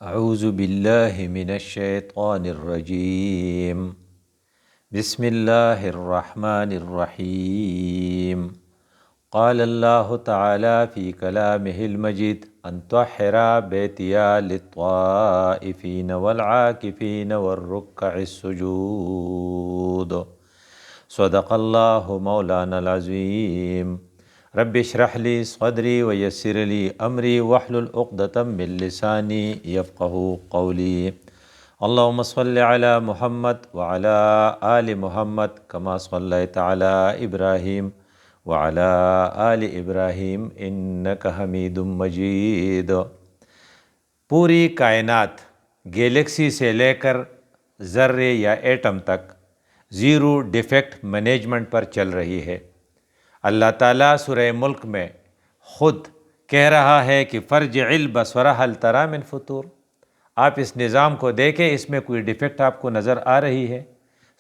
اعوذ باللہ من الشیطان الرجیم بسم اللہ الرحمن الرحیم قال اللہ تعالی فی کلامہ المجید ان طہر بیتی للطائفین والعاکفین والرکع السجود صدق اللہ مولانا العظیم رب اشرح لی صدری ویسر لی امری واحلل عقدۃ من لسانی یفقہوا قولی اللہم صل علی محمد وعلی آل محمد کما صلیت علی ابراہیم وعلی آل ابراہیم انک حمید مجید۔ پوری کائنات گیلیکسی سے لے کر ذرے یا ایٹم تک زیرو ڈیفیکٹ مینجمنٹ پر چل رہی ہے۔ اللہ تعالیٰ سورہ ملک میں خود کہہ رہا ہے کہ فرجع البصر هل تری من فطور، آپ اس نظام کو دیکھیں، اس میں کوئی ڈیفیکٹ آپ کو نظر آ رہی ہے؟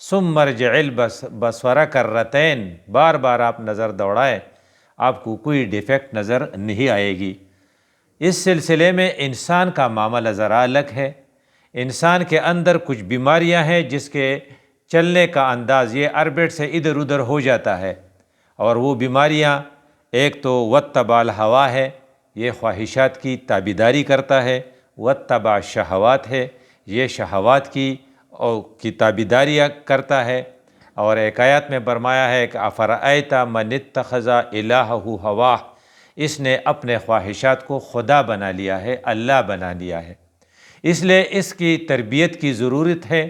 ثم ارجع البصر کرتین، بار بار آپ نظر دوڑائیں، آپ کو کوئی ڈیفیکٹ نظر نہیں آئے گی۔ اس سلسلے میں انسان کا معاملہ ذرا الگ ہے۔ انسان کے اندر کچھ بیماریاں ہیں جس کے چلنے کا انداز یہ آربٹ سے ادھر ادھر ہو جاتا ہے، اور وہ بیماریاں ایک تو واتبع الہوا ہے، یہ خواہشات کی تابعداری کرتا ہے، واتبع الشہوات ہے، یہ شہوات کی تابعداریاں کرتا ہے، اور ایک آیت میں فرمایا ہے کہ افرأیت من اتخذ الہہ ہواہ، اس نے اپنے خواہشات کو خدا بنا لیا ہے، اللہ بنا لیا ہے۔ اس لیے اس کی تربیت کی ضرورت ہے۔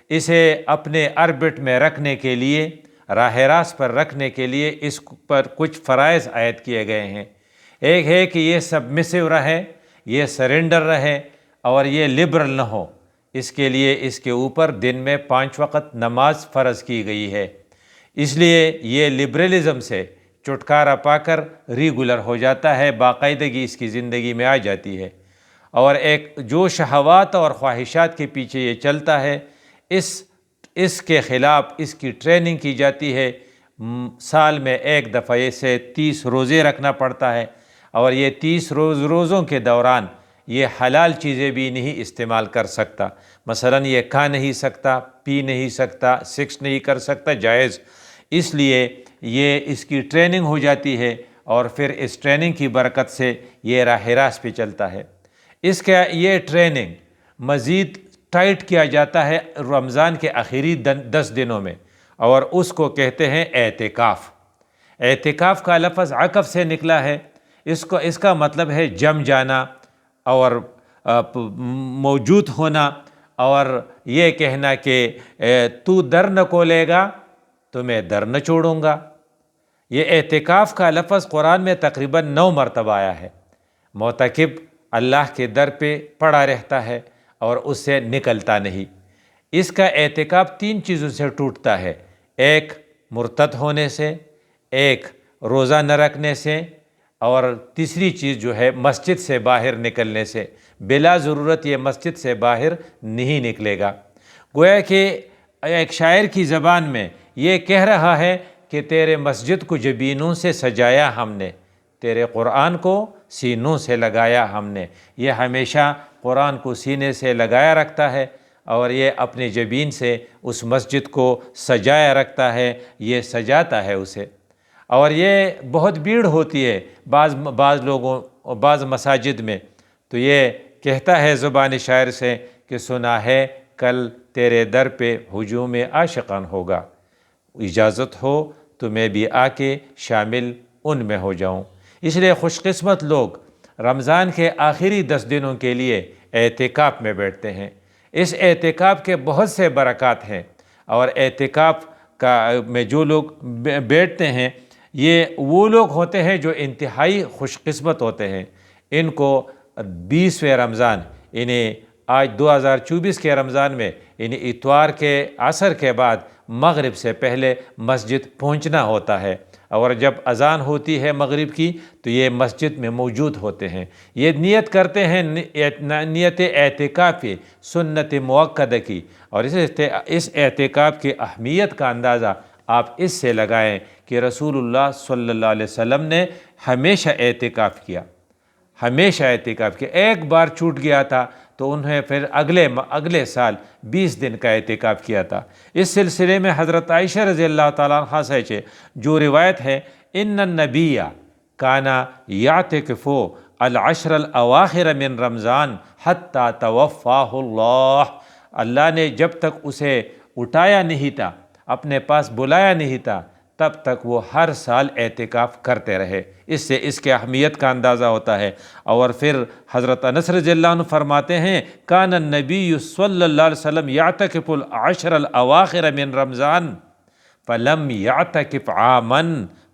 اسے اپنے آربٹ میں رکھنے کے لیے، راہ راست پر رکھنے کے لیے اس پر کچھ فرائض عائد کیے گئے ہیں۔ ایک ہے کہ یہ سبمسو رہے، یہ سرنڈر رہے، اور یہ لبرل نہ ہو۔ اس کے لیے اس کے اوپر دن میں 5 وقت نماز فرض کی گئی ہے۔ اس لیے یہ لبرلزم سے چھٹکارا پا کر ریگولر ہو جاتا ہے، باقاعدگی اس کی زندگی میں آ جاتی ہے۔ اور ایک جو شہوات اور خواہشات کے پیچھے یہ چلتا ہے، اس کے خلاف اس کی ٹریننگ کی جاتی ہے۔ سال میں ایک دفعہ اسے 30 روزے رکھنا پڑتا ہے، اور یہ 30 روزوں کے دوران یہ حلال چیزیں بھی نہیں استعمال کر سکتا۔ مثلا یہ کھا نہیں سکتا، پی نہیں سکتا، سیکس نہیں کر سکتا جائز۔ اس لیے یہ اس کی ٹریننگ ہو جاتی ہے، اور پھر اس ٹریننگ کی برکت سے یہ راہ راست پہ چلتا ہے۔ اس کا یہ ٹریننگ مزید ٹائٹ کیا جاتا ہے رمضان کے آخری 10 دنوں میں، اور اس کو کہتے ہیں اعتکاف۔ اعتکاف کا لفظ عکف سے نکلا ہے۔ اس کا مطلب ہے جم جانا اور موجود ہونا، اور یہ کہنا کہ تو در نہ کھولے گا تو میں در نہ چھوڑوں گا۔ یہ اعتکاف کا لفظ قرآن میں تقریباً 9 مرتبہ آیا ہے۔ معتکف اللہ کے در پہ پڑا رہتا ہے اور اس سے نکلتا نہیں۔ اس کا اعتکاف 3 چیزوں سے ٹوٹتا ہے: ایک مرتد ہونے سے، ایک روزہ نہ رکھنے سے، اور تیسری چیز جو ہے مسجد سے باہر نکلنے سے۔ بلا ضرورت یہ مسجد سے باہر نہیں نکلے گا۔ گویا کہ ایک شاعر کی زبان میں یہ کہہ رہا ہے کہ تیرے مسجد کو جبینوں سے سجایا ہم نے، تیرے قرآن کو سینوں سے لگایا ہم نے۔ یہ ہمیشہ قرآن کو سینے سے لگایا رکھتا ہے، اور یہ اپنے جبین سے اس مسجد کو سجایا رکھتا ہے، یہ سجاتا ہے اسے۔ اور یہ بہت بھیڑ ہوتی ہے بعض مساجد میں، تو یہ کہتا ہے زبان شاعر سے کہ سنا ہے کل تیرے در پہ ہجوم عاشقان ہوگا، اجازت ہو تو میں بھی آ کے شامل ان میں ہو جاؤں۔ اس لیے خوش قسمت لوگ رمضان کے آخری 10 دنوں کے لیے اعتکاف میں بیٹھتے ہیں۔ اس اعتکاف کے بہت سے برکات ہیں، اور اعتکاف میں جو لوگ بیٹھتے ہیں یہ وہ لوگ ہوتے ہیں جو انتہائی خوش قسمت ہوتے ہیں۔ ان کو 20ویں رمضان، انہیں آج 2024 کے رمضان میں انہیں اتوار کے عصر کے بعد مغرب سے پہلے مسجد پہنچنا ہوتا ہے، اور جب اذان ہوتی ہے مغرب کی تو یہ مسجد میں موجود ہوتے ہیں۔ یہ نیت کرتے ہیں، نیت اعتکاف سنت موقدہ کی، اور اس اعتکاف کی اہمیت کا اندازہ آپ اس سے لگائیں کہ رسول اللہ صلی اللہ علیہ وسلم نے ہمیشہ اعتکاف کیا، ہمیشہ اعتکاف کیا۔ ایک بار چھوٹ گیا تھا تو انہیں پھر اگلے سال 20 دن کا اعتکاف کیا تھا۔ اس سلسلے میں حضرت عائشہ رضی اللہ تعالیٰ عنہ سے جو روایت ہے، ان النبی کانا یعتکف العشر الاواخر من رمضان حتی توفاہ اللہ، اللہ نے جب تک اسے اٹھایا نہیں تھا، اپنے پاس بلایا نہیں تھا، تب تک وہ ہر سال اعتکاف کرتے رہے۔ اس سے اس کے اہمیت کا اندازہ ہوتا ہے۔ اور پھر حضرت انس رضی اللہ عنہ فرماتے ہیں، کان النبی صلی اللہ علیہ وسلم یعتکف العشر الاواخر من رمضان فلم یعتکف عاما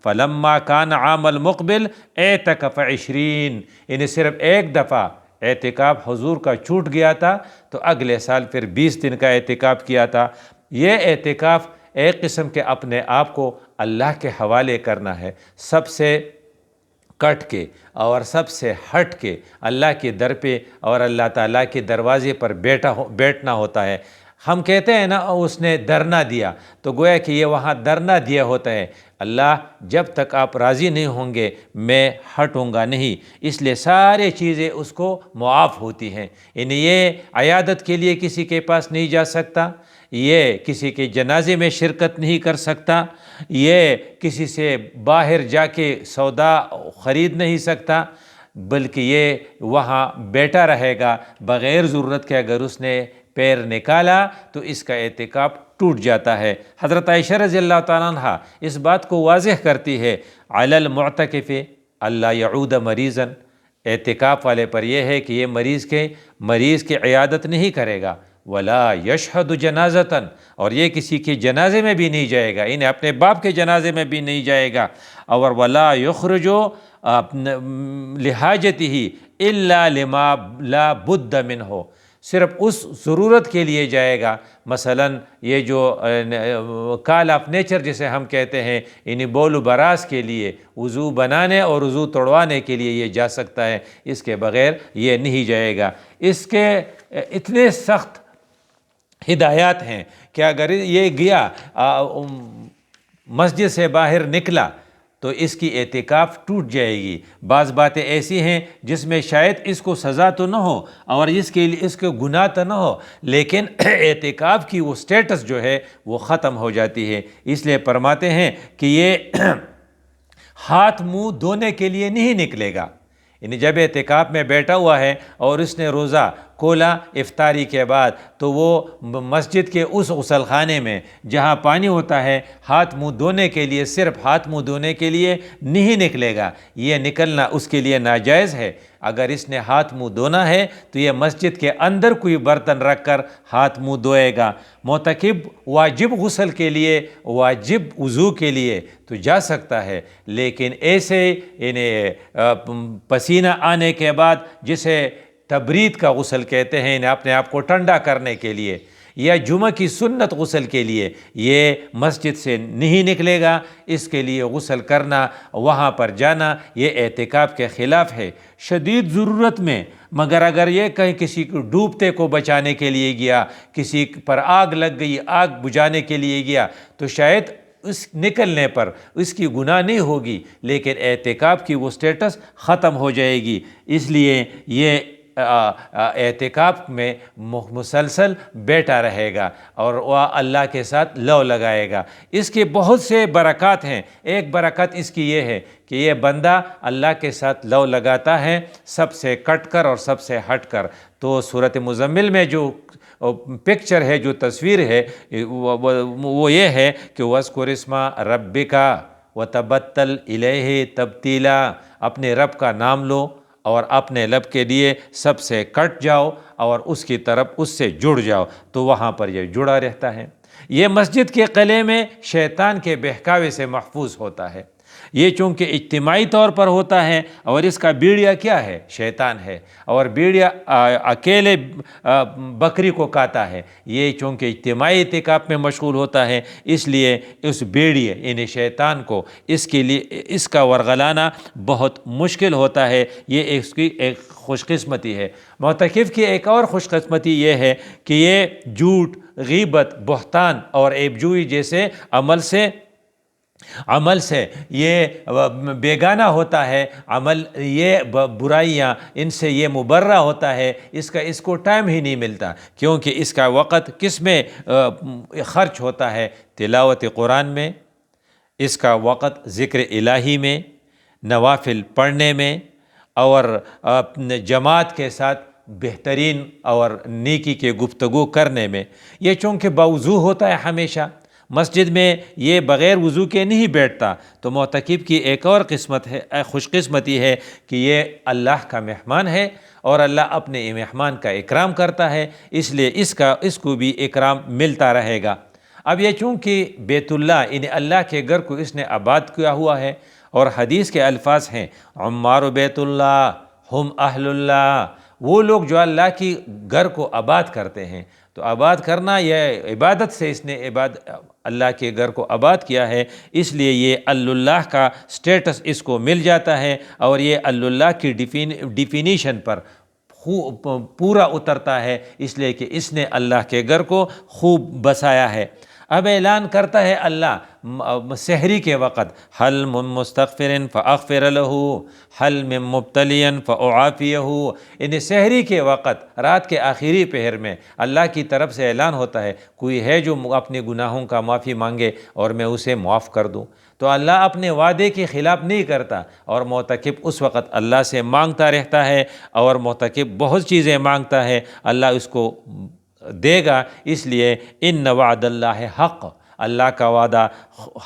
فلما کان عام المقبل اعتکف 20، یعنی صرف ایک دفعہ اعتکاف حضور کا چھوٹ گیا تھا تو اگلے سال پھر 20 دن کا اعتکاف کیا تھا۔ یہ اعتکاف ایک قسم کے اپنے آپ کو اللہ کے حوالے کرنا ہے، سب سے کٹ کے اور سب سے ہٹ کے اللہ کے در پہ اور اللہ تعالیٰ کے دروازے پر بیٹھنا ہوتا ہے۔ ہم کہتے ہیں نا اس نے دھرنا دیا، تو گویا کہ یہ وہاں دھرنا دیا ہوتا ہے، اللہ جب تک آپ راضی نہیں ہوں گے میں ہٹوں گا نہیں، اس لیے سارے چیزیں اس کو معاف ہوتی ہیں۔ یعنی یہ عیادت کے لیے کسی کے پاس نہیں جا سکتا، یہ کسی کے جنازے میں شرکت نہیں کر سکتا، یہ کسی سے باہر جا کے سودا خرید نہیں سکتا، بلکہ یہ وہاں بیٹھا رہے گا بغیر ضرورت کے۔ اگر اس نے پیر نکالا تو اس کا اعتکاف ٹوٹ جاتا ہے۔ حضرت عائشہ رضی اللہ تعالیٰ عنہ اس بات کو واضح کرتی ہے، علی المعتکف اللہ یعود مریضا، اعتکاف والے پر یہ ہے کہ یہ مریض کی عیادت نہیں کرے گا، ولا یشہد جنازۃ، اور یہ کسی کے جنازے میں بھی نہیں جائے گا، انہیں اپنے باپ کے جنازے میں بھی نہیں جائے گا، اور ولا یخرج لحاجتہ الا لما لا بد منہ، صرف اس ضرورت کے لیے جائے گا۔ مثلا یہ جو کال آف نیچر جسے ہم کہتے ہیں، یعنی بول و براز کے لیے، وضو بنانے اور وضو توڑوانے کے لیے یہ جا سکتا ہے، اس کے بغیر یہ نہیں جائے گا۔ اس کے اتنے سخت ہدایات ہیں کہ اگر یہ گیا مسجد سے باہر نکلا تو اس کی اعتکاف ٹوٹ جائے گی۔ بعض باتیں ایسی ہیں جس میں شاید اس کو سزا تو نہ ہو اور اس کے گناہ تو نہ ہو، لیکن اعتکاف کی وہ سٹیٹس جو ہے وہ ختم ہو جاتی ہے۔ اس لیے فرماتے ہیں کہ یہ ہاتھ منہ دھونے کے لیے نہیں نکلے گا، یعنی جب اعتکاف میں بیٹھا ہوا ہے اور اس نے روزہ کھولا افطاری کے بعد تو وہ مسجد کے اس غسل خانے میں جہاں پانی ہوتا ہے ہاتھ منہ دھونے کے لیے، صرف ہاتھ منہ دھونے کے لیے نہیں نکلے گا، یہ نکلنا اس کے لیے ناجائز ہے۔ اگر اس نے ہاتھ منہ دھونا ہے تو یہ مسجد کے اندر کوئی برتن رکھ کر ہاتھ منہ دھوئے گا۔ معتکف واجب غسل کے لیے، واجب وضو کے لیے تو جا سکتا ہے، لیکن ایسے پسینہ آنے کے بعد جسے تبرید کا غسل کہتے ہیں، اپنے آپ کو ٹھنڈا کرنے کے لیے یا جمعہ کی سنت غسل کے لیے، یہ مسجد سے نہیں نکلے گا۔ اس کے لیے غسل کرنا، وہاں پر جانا، یہ اعتکاف کے خلاف ہے۔ شدید ضرورت میں مگر اگر یہ کہیں کسی کو ڈوبتے کو بچانے کے لیے گیا، کسی پر آگ لگ گئی، آگ بجھانے کے لیے گیا، تو شاید اس نکلنے پر اس کی گناہ نہیں ہوگی، لیکن اعتکاف کی وہ سٹیٹس ختم ہو جائے گی۔ اس لیے یہ اعتکاف میں مسلسل بیٹھا رہے گا اور وہ اللہ کے ساتھ لو لگائے گا۔ اس کے بہت سے برکات ہیں۔ ایک برکت اس کی یہ ہے کہ یہ بندہ اللہ کے ساتھ لو لگاتا ہے، سب سے کٹ کر اور سب سے ہٹ کر۔ تو سورۃ مزمل میں جو پکچر ہے، جو تصویر ہے، وہ یہ ہے کہ وَاذْكُرِ اسْمَ رَبِّكَ وَتَبَتَّلْ إِلَيْهِ تَبْتِيلًا، اپنے رب کا نام لو اور اپنے لب کے لیے سب سے کٹ جاؤ اور اس کی طرف اس سے جڑ جاؤ، تو وہاں پر یہ جڑا رہتا ہے۔ یہ مسجد کے قلعے میں شیطان کے بہکاوے سے محفوظ ہوتا ہے۔ یہ چونکہ اجتماعی طور پر ہوتا ہے اور اس کا بیڑیا کیا ہے؟ شیطان ہے، اور بیڑیا اکیلے بکری کو کاتا ہے۔ یہ چونکہ اجتماعی اعتکاف میں مشغول ہوتا ہے، اس لیے اس بیڑیے یعنی شیطان کو اس کے لیے اس کا ورغلانا بہت مشکل ہوتا ہے۔ یہ اس کی ایک خوش قسمتی ہے۔ معتکف کی ایک اور خوش قسمتی یہ ہے کہ یہ جھوٹ، غیبت، بہتان اور عیب جوئی جیسے عمل سے عمل سے یہ بیگانہ ہوتا ہے، عمل یہ برائیاں ان سے یہ مبرہ ہوتا ہے، اس کو ٹائم ہی نہیں ملتا، کیونکہ اس کا وقت کس میں خرچ ہوتا ہے؟ تلاوت قرآن میں، اس کا وقت ذکر الہی میں، نوافل پڑھنے میں، اور جماعت کے ساتھ بہترین اور نیکی کے گفتگو کرنے میں۔ یہ چونکہ باوضو ہوتا ہے ہمیشہ، مسجد میں یہ بغیر وضو کے نہیں بیٹھتا، تو معتکف کی ایک اور قسمت ہے، خوش قسمتی ہے کہ یہ اللہ کا مہمان ہے اور اللہ اپنے مہمان کا اکرام کرتا ہے، اس لیے اس کو بھی اکرام ملتا رہے گا۔ اب یہ چونکہ بیت اللہ یعنی اللہ کے گھر کو اس نے آباد کیا ہوا ہے، اور حدیث کے الفاظ ہیں عمار بیت اللہ ہم اہل اللہ، وہ لوگ جو اللہ کی گھر کو آباد کرتے ہیں، تو آباد کرنا یہ عبادت سے اس نے اللہ کے گھر کو آباد کیا ہے، اس لیے یہ اللہ کا سٹیٹس اس کو مل جاتا ہے، اور یہ اللہ کی ڈیفینیشن پر پورا اترتا ہے، اس لیے کہ اس نے اللہ کے گھر کو خوب بسایا ہے۔ اب اعلان کرتا ہے اللہ سحری کے وقت، حل من مستغفر فاغفر له حل من مبتلی فاعافیہ، یعنی سحری کے وقت رات کے آخری پہر میں اللہ کی طرف سے اعلان ہوتا ہے کوئی ہے جو اپنے گناہوں کا معافی مانگے اور میں اسے معاف کر دوں۔ تو اللہ اپنے وعدے کے خلاف نہیں کرتا، اور معتکف اس وقت اللہ سے مانگتا رہتا ہے، اور معتکف بہت چیزیں مانگتا ہے، اللہ اس کو دے گا، اس لیے ان وعد اللہ حق، اللہ کا وعدہ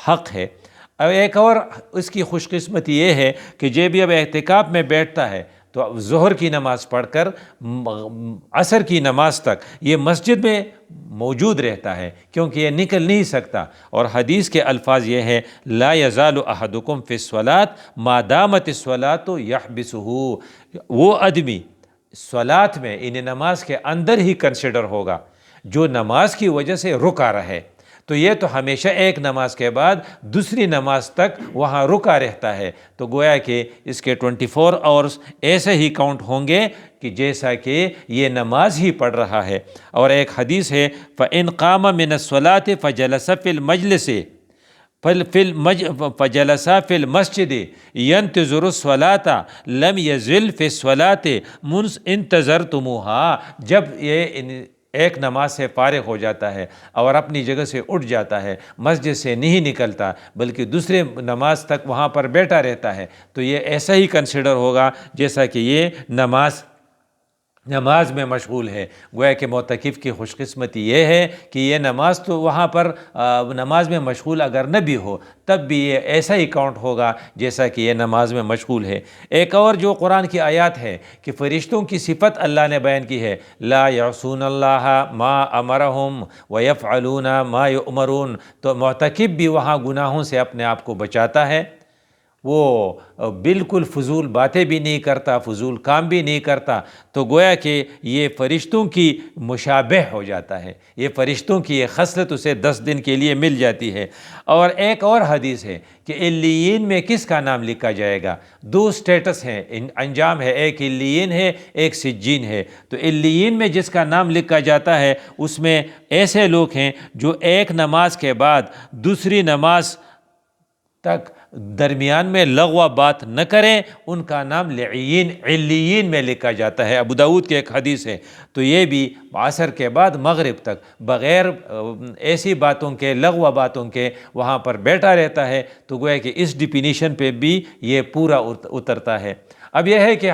حق ہے۔ اب ایک اور اس کی خوش قسمتی یہ ہے کہ جب بھی اب اعتکاف میں بیٹھتا ہے تو ظہر کی نماز پڑھ کر عصر کی نماز تک یہ مسجد میں موجود رہتا ہے، کیونکہ یہ نکل نہیں سکتا، اور حدیث کے الفاظ یہ ہیں لا یزال احدکم فی الصلاۃ ما دامت الصلاۃ یحبسہ، وہ آدمی صلاۃ میں یعنی نماز کے اندر ہی کنسیڈر ہوگا جو نماز کی وجہ سے رکا رہے، تو یہ تو ہمیشہ ایک نماز کے بعد دوسری نماز تک وہاں رکا رہتا ہے، تو گویا کہ اس کے 24 آورز ایسے ہی کاؤنٹ ہوں گے کہ جیسا کہ یہ نماز ہی پڑھ رہا ہے۔ اور ایک حدیث ہے فَإِنْ قَامَ مِنَ الصَّلَاةِ فَجَلَسَ فِي الْمَجْلِسِ فجلس فی المسجد ینتظر الصلاۃ لم یزل فی الصلاۃ منذ انتظرتموها، جب یہ ایک نماز سے فارغ ہو جاتا ہے اور اپنی جگہ سے اٹھ جاتا ہے، مسجد سے نہیں نکلتا بلکہ دوسرے نماز تک وہاں پر بیٹھا رہتا ہے، تو یہ ایسا ہی کنسیڈر ہوگا جیسا کہ یہ نماز میں مشغول ہے۔ گویا کہ معتکف کی خوش قسمتی یہ ہے کہ یہ نماز تو وہاں پر نماز میں مشغول اگر نہ بھی ہو تب بھی یہ ایسا ہی کاؤنٹ ہوگا جیسا کہ یہ نماز میں مشغول ہے۔ ایک اور جو قرآن کی آیات ہے کہ فرشتوں کی صفت اللہ نے بیان کی ہے لا یعصون اللہ ما امرہم ویفعلون ما یؤمرون، تو معتکف بھی وہاں گناہوں سے اپنے آپ کو بچاتا ہے، وہ بالکل فضول باتیں بھی نہیں کرتا، فضول کام بھی نہیں کرتا، تو گویا کہ یہ فرشتوں کی مشابہ ہو جاتا ہے، یہ فرشتوں کی یہ خصلت اسے 10 دن کے لیے مل جاتی ہے۔ اور ایک اور حدیث ہے کہ علیین میں کس کا نام لکھا جائے گا، 2 سٹیٹس ہیں، انجام ہے، ایک علیین ہے ایک سجین ہے، تو علیین میں جس کا نام لکھا جاتا ہے اس میں ایسے لوگ ہیں جو ایک نماز کے بعد دوسری نماز تک درمیان میں لغو بات نہ کریں، ان کا نام علیین میں لکھا جاتا ہے، ابو داؤد کی ایک حدیث ہے۔ تو یہ بھی عصر کے بعد مغرب تک بغیر ایسی باتوں کے لغو باتوں کے وہاں پر بیٹھا رہتا ہے، تو گویا کہ اس ڈیفینیشن پہ بھی یہ پورا اترتا ہے۔ اب یہ ہے کہ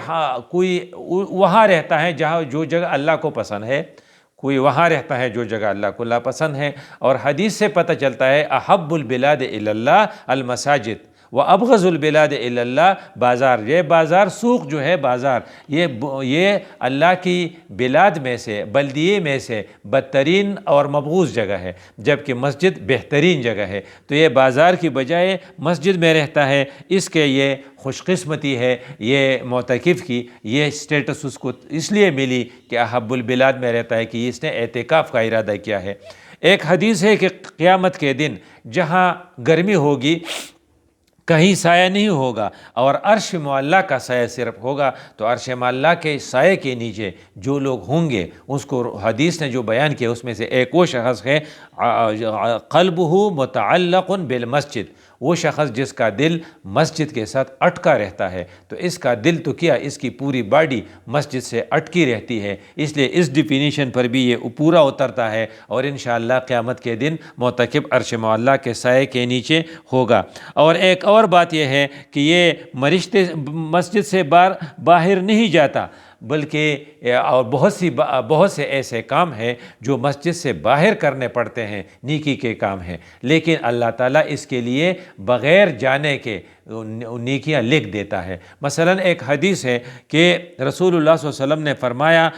کوئی وہاں رہتا ہے جہاں جو جگہ اللہ کو پسند ہے، کوئی وہاں رہتا ہے جو جگہ اللہ کو پسند ہے، اور حدیث سے پتہ چلتا ہے احب البلاد الی اللہ المساجد وابغض البلاد الی اللہ بازار، یہ بازار سوق جو ہے بازار، یہ اللہ کی بلاد میں سے بلدیے میں سے بدترین اور مبغوض جگہ ہے، جبکہ مسجد بہترین جگہ ہے، تو یہ بازار کی بجائے مسجد میں رہتا ہے، اس کے یہ خوش قسمتی ہے، یہ معتکف کی یہ سٹیٹس اس کو اس لیے ملی کہ احب البلاد میں رہتا ہے کہ اس نے اعتکاف کا ارادہ کیا ہے۔ ایک حدیث ہے کہ قیامت کے دن جہاں گرمی ہوگی کہیں سایہ نہیں ہوگا اور عرش معلیٰ کا سایہ صرف ہوگا، تو عرش معلیٰ کے سائے کے نیچے جو لوگ ہوں گے اس کو حدیث نے جو بیان کیا اس میں سے ایک وہ شخص ہے قلبہ متعلق بالمسجد، وہ شخص جس کا دل مسجد کے ساتھ اٹکا رہتا ہے، تو اس کا دل تو کیا، اس کی پوری باڈی مسجد سے اٹکی رہتی ہے، اس لیے اس ڈیفینیشن پر بھی یہ پورا اترتا ہے، اور انشاءاللہ قیامت کے دن معتکف عرش معلیٰ کے سائے کے نیچے ہوگا۔ اور ایک اور بات یہ ہے کہ یہ فرشتے مسجد سے باہر نہیں جاتا، بلکہ اور بہت سے ایسے کام ہیں جو مسجد سے باہر کرنے پڑتے ہیں، نیکی کے کام ہیں، لیکن اللہ تعالیٰ اس کے لیے بغیر جانے کے نیکیاں لکھ دیتا ہے۔ مثلا ایک حدیث ہے کہ رسول اللہ صلی اللہ علیہ وسلم نے فرمایا،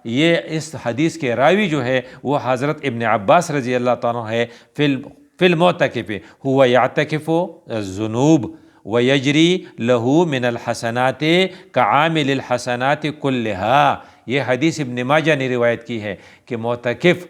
یہ اس حدیث کے راوی جو ہے وہ حضرت ابن عباس رضی اللہ تعالیٰ عنہ ہے، فی المعتکف هو یعتکف الذنوب ویجری لہو من الحسنات کعامل الحسنات کلہا۔ یہ حدیث ابن ماجہ نے روایت کی ہے کہ معتکف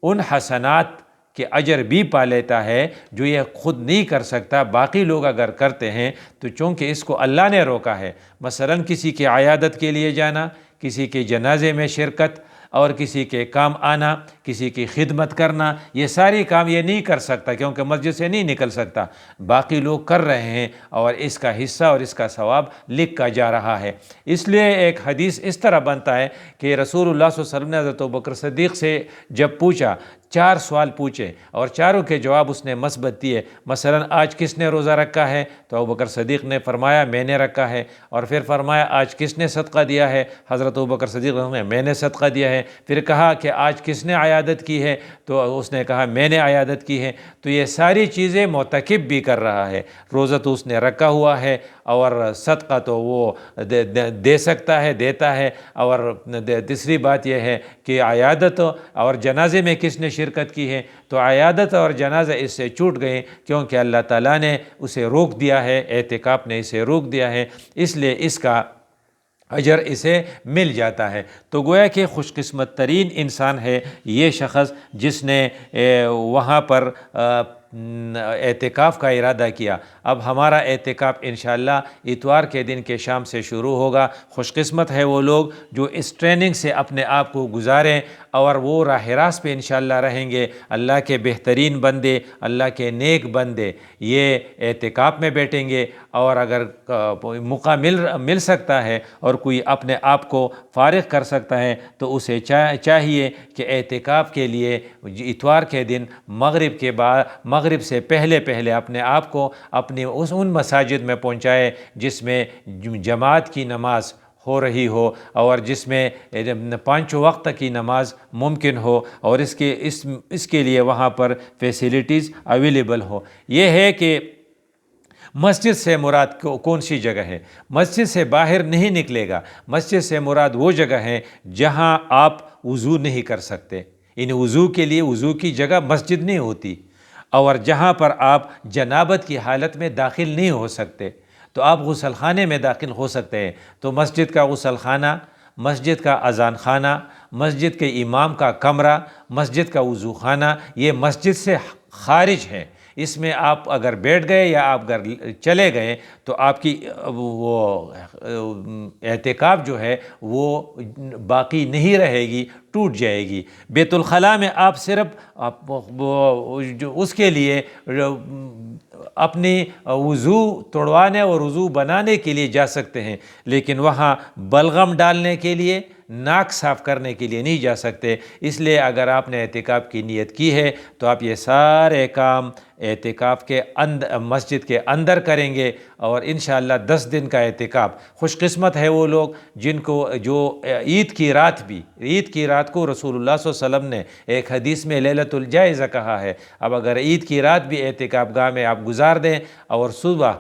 ان حسنات کہ اجر بھی پا لیتا ہے جو یہ خود نہیں کر سکتا، باقی لوگ اگر کرتے ہیں تو چونکہ اس کو اللہ نے روکا ہے، مثلا کسی کی عیادت کے لیے جانا، کسی کے جنازے میں شرکت، اور کسی کے کام آنا، کسی کی خدمت کرنا، یہ ساری کام یہ نہیں کر سکتا کیونکہ مسجد سے نہیں نکل سکتا، باقی لوگ کر رہے ہیں اور اس کا حصہ اور اس کا ثواب لکھا جا رہا ہے۔ اس لیے ایک حدیث اس طرح بنتا ہے کہ رسول اللہ صلی اللہ علیہ وسلم نے حضرت ابوبکر صدیق سے جب پوچھا، 4 سوال پوچھے اور چاروں کے جواب اس نے مثبت دیے۔ مثلا آج کس نے روزہ رکھا ہے؟ تو ابوبکر صدیق نے فرمایا میں نے رکھا ہے، اور پھر فرمایا آج کس نے صدقہ دیا ہے؟ حضرت ابوبکر صدیق نے میں نے صدقہ دیا ہے۔ پھر کہا کہ آج کس نے عیادت کی ہے؟ تو اس نے کہا میں نے عیادت کی ہے۔ تو یہ ساری چیزیں معتکف بھی کر رہا ہے، روزہ تو اس نے رکھا ہوا ہے، اور صدقہ تو وہ دے سکتا ہے، دیتا ہے، اور تیسری بات یہ ہے کہ عیادت اور جنازے میں کس نے شرکت کی ہے؟ تو عیادت اور جنازہ اس سے چھوٹ گئے کیونکہ اللہ تعالیٰ نے اسے روک دیا ہے، اعتکاف نے اسے روک دیا ہے، اس لیے اس کا اجر اسے مل جاتا ہے۔ تو گویا کہ خوش قسمت ترین انسان ہے یہ شخص جس نے وہاں پر اعتکاف کا ارادہ کیا۔ اب ہمارا اعتکاف انشاءاللہ اتوار کے دن کے شام سے شروع ہوگا۔ خوش قسمت ہے وہ لوگ جو اس ٹریننگ سے اپنے آپ کو گزاریں اور وہ راہ راست پہ انشاءاللہ رہیں گے۔ اللہ کے بہترین بندے، اللہ کے نیک بندے یہ اعتکاف میں بیٹھیں گے، اور اگر موقع مل سکتا ہے اور کوئی اپنے آپ کو فارغ کر سکتا ہے تو اسے چاہیے کہ اعتکاف کے لیے اتوار کے دن مغرب سے پہلے اپنے آپ کو اپنی ان مساجد میں پہنچائے جس میں جماعت کی نماز ہو رہی ہو اور جس میں 5 وقت کی نماز ممکن ہو، اور اس کے لیے وہاں پر فیسیلیٹیز اویلیبل ہو۔ یہ ہے کہ مسجد سے مراد کون سی جگہ ہے؟ مسجد سے باہر نہیں نکلے گا، مسجد سے مراد وہ جگہ ہے جہاں آپ وضو نہیں کر سکتے، وضو کے لیے وضو کی جگہ مسجد نہیں ہوتی، اور جہاں پر آپ جنابت کی حالت میں داخل نہیں ہو سکتے تو آپ غسل خانے میں داخل ہو سکتے ہیں۔ تو مسجد کا غسل خانہ، مسجد کا اذان خانہ، مسجد کے امام کا کمرہ، مسجد کا وضو خانہ، یہ مسجد سے خارج ہے۔ اس میں آپ اگر بیٹھ گئے یا آپ اگر چلے گئے تو آپ کی وہ اعتکاف جو ہے وہ باقی نہیں رہے گی، ٹوٹ جائے گی۔ بیت الخلاء میں آپ صرف اس کے لیے اپنی وضو توڑوانے اور وضو بنانے کے لیے جا سکتے ہیں، لیکن وہاں بلغم ڈالنے کے لیے، ناک صاف کرنے کے لیے نہیں جا سکتے۔ اس لیے اگر آپ نے اعتکاف کی نیت کی ہے تو آپ یہ سارے کام اعتکاف کے مسجد کے اندر کریں گے، اور انشاءاللہ 10 دن کا اعتکاف۔ خوش قسمت ہے وہ لوگ جو عید کی رات کو رسول اللہ صلی اللہ علیہ وسلم نے ایک حدیث میں لیلۃ الجائزہ کہا ہے۔ اب اگر عید کی رات بھی اعتکاف گاہ میں آپ گزار دیں اور صبح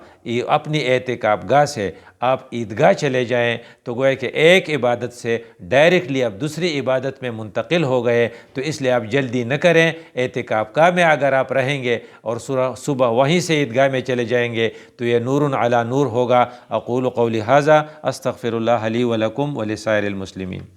اپنی اعتکاف گاہ سے آپ عیدگاہ چلے جائیں تو گویا کہ ایک عبادت سے ڈائریکٹلی آپ دوسری عبادت میں منتقل ہو گئے۔ تو اس لیے آپ جلدی نہ کریں، اعتکاف گاہ میں اگر آپ رہیں گے اور صبح وہیں سے عیدگاہ میں چلے جائیں گے تو یہ نور علی نور ہوگا۔ اقول قولی ھذا استغفر اللہ لی ولکم ولسائر المسلمین۔